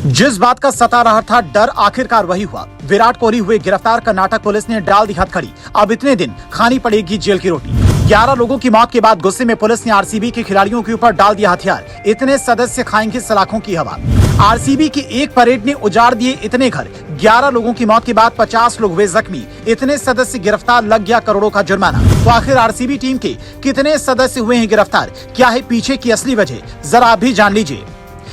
जिस बात का सता रहा था डर, आखिरकार वही हुआ। विराट कोहली हुए गिरफ्तार, कर्नाटक पुलिस ने डाल दी हथकड़ी। अब इतने दिन खानी पड़ेगी जेल की रोटी। 11 लोगों की मौत के बाद गुस्से में पुलिस ने आरसीबी के खिलाड़ियों के ऊपर डाल दिया हथियार। इतने सदस्य खाएंगे सलाखों की हवा। आरसीबी की एक परेड ने उजाड़ दिए इतने घर। 11 लोगों की मौत के बाद 50 लोग हुए जख्मी। इतने सदस्य गिरफ्तार, लग गया करोड़ों का जुर्माना। तो आखिर आरसीबी टीम के कितने सदस्य हुए हैं गिरफ्तार? क्या है पीछे की असली वजह? जरा आप भी जान लीजिए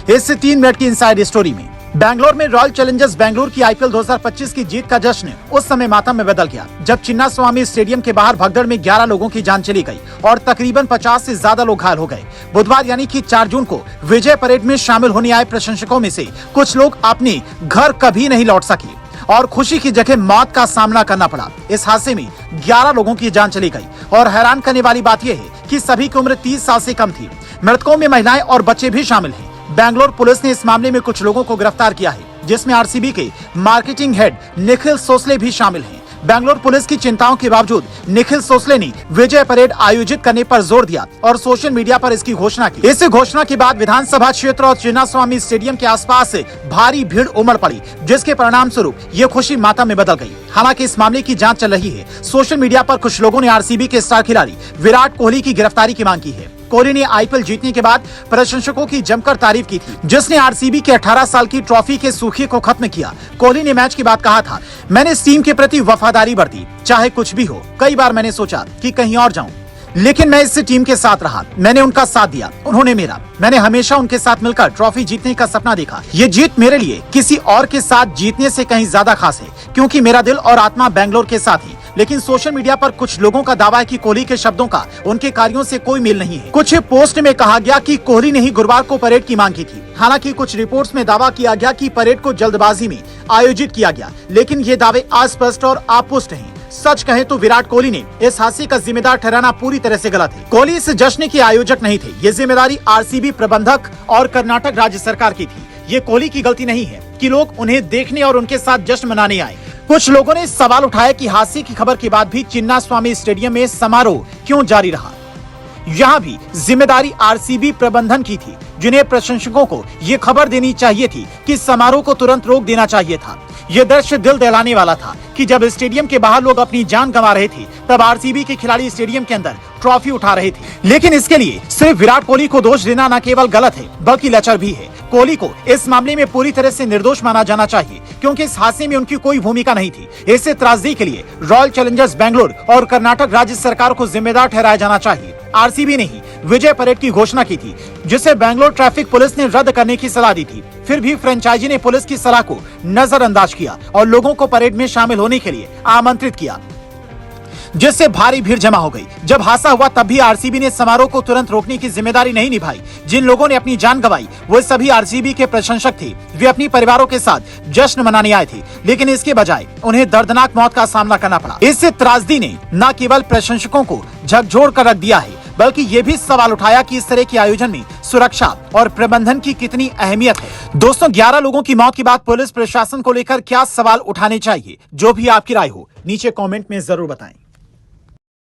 इस 3 मिनट की इनसाइड स्टोरी में। बैंगलोर में रॉयल चैलेंजर्स बैंगलोर की आईपीएल 2025 की जीत का जश्न उस समय मातम में बदल गया जब चिन्नास्वामी स्टेडियम के बाहर भगदड़ में 11 लोगों की जान चली गई और तकरीबन 50 से ज्यादा लोग घायल हो गए। बुधवार यानी कि 4 जून को विजय परेड में शामिल होने आए प्रशंसकों में से कुछ लोग अपने घर कभी नहीं लौट सके और खुशी की जगह मौत का सामना करना पड़ा। इस हादसे में 11 लोगों की जान चली गई और हैरान करने वाली बात यह है कि सभी की उम्र 30 साल से कम थी। मृतकों में महिलाएं और बच्चे भी शामिल हैं। बैंगलोर पुलिस ने इस मामले में कुछ लोगों को गिरफ्तार किया है, जिसमें आरसीबी के मार्केटिंग हेड निखिल सोसले भी शामिल हैं। बैंगलोर पुलिस की चिंताओं के बावजूद निखिल सोसले ने विजय परेड आयोजित करने पर जोर दिया और सोशल मीडिया पर इसकी घोषणा की। इस घोषणा के बाद विधानसभा क्षेत्र और चिन्नास्वामी स्टेडियम के आसपास भारी भीड़ उमड़ पड़ी, जिसके परिणाम स्वरूप ये खुशी मातम में बदल गई। हालांकि इस मामले की जांच चल रही है। सोशल मीडिया पर कुछ लोगों ने आरसीबी के स्टार खिलाड़ी विराट कोहली की गिरफ्तारी की मांग की है। कोहली ने आईपीएल जीतने के बाद प्रशंसकों की जमकर तारीफ की थी, जिसने आरसीबी के 18 साल की ट्रॉफी के सूखे को खत्म किया। कोहली ने मैच के बाद कहा था, मैंने इस टीम के प्रति वफादारी बरती, चाहे कुछ भी हो। कई बार मैंने सोचा कि कहीं और जाऊं, लेकिन मैं इस टीम के साथ रहा। मैंने उनका साथ दिया, उन्होंने मेरा। मैंने हमेशा उनके साथ मिलकर ट्रॉफी जीतने का सपना देखा। ये जीत मेरे लिए किसी और के साथ जीतने से कहीं ज्यादा खास है, क्योंकि मेरा दिल और आत्मा बैंगलोर के साथ है। लेकिन सोशल मीडिया पर कुछ लोगों का दावा है कि कोहली के शब्दों का उनके कार्यों से कोई मेल नहीं है। कुछ पोस्ट में कहा गया कि कोहली ने ही गुरुवार को परेड की मांग की थी। हालांकि कुछ रिपोर्ट्स में दावा किया गया कि परेड को जल्दबाजी में आयोजित किया गया, लेकिन ये दावे अस्पष्ट और अपुष्ट हैं। सच कहें तो विराट कोहली ने इस हादसे का जिम्मेदार ठहराना पूरी तरह से गलत है। कोहली इस जश्न के आयोजक नहीं थे। ये जिम्मेदारी आरसीबी प्रबंधक और कर्नाटक राज्य सरकार की थी। ये कोहली की गलती नहीं है कि लोग उन्हें देखने और उनके साथ जश्न मनाने आए। कुछ लोगों ने सवाल उठाया कि हादसे की खबर के बाद भी चिन्नास्वामी स्टेडियम में समारोह क्यों जारी रहा। यहाँ भी जिम्मेदारी आरसीबी प्रबंधन की थी, जिन्हें प्रशंसकों को ये खबर देनी चाहिए थी कि समारोह को तुरंत रोक देना चाहिए था। ये दृश्य दिल दहलाने वाला था कि जब स्टेडियम के बाहर लोग अपनी जान गंवा रहे थे, तब आरसीबी के खिलाड़ी स्टेडियम के अंदर ट्रॉफी उठा रहे थे। लेकिन इसके लिए सिर्फ विराट कोहली को दोष देना न केवल गलत है, बल्कि लचर भी है। कोहली को इस मामले में पूरी तरह से निर्दोष माना जाना चाहिए, क्योंकि इस हादसे में उनकी कोई भूमिका नहीं थी। इससे त्रासदी के लिए रॉयल चैलेंजर्स बैंगलोर और कर्नाटक राज्य सरकार को जिम्मेदार ठहराया जाना चाहिए। आरसीबी ने ही विजय परेड की घोषणा की थी, जिसे बैंगलोर ट्रैफिक पुलिस ने रद्द करने की सलाह दी थी। फिर भी फ्रेंचाइजी ने पुलिस की सलाह को नजरअंदाज किया और लोगों को परेड में शामिल होने के लिए आमंत्रित किया, जिससे भारी भीड़ जमा हो गई। जब हादसा हुआ तब भी आरसीबी ने समारोह को तुरंत रोकने की जिम्मेदारी नहीं निभाई। जिन लोगों ने अपनी जान गंवाई वो सभी आरसीबी के प्रशंसक थे। वे अपनी परिवारों के साथ जश्न मनाने आए थे, लेकिन इसके बजाय उन्हें दर्दनाक मौत का सामना करना पड़ा। इससे त्रासदी ने न केवल प्रशंसकों को झकझोर कर रख दिया है, बल्कि ये भी सवाल उठाया कि इस तरह के आयोजन में सुरक्षा और प्रबंधन की कितनी अहमियत है। दोस्तों, 11 लोगों की मौत के बाद पुलिस प्रशासन को लेकर क्या सवाल उठाने चाहिए? जो भी आपकी राय हो नीचे कमेंट में जरूर बताएं।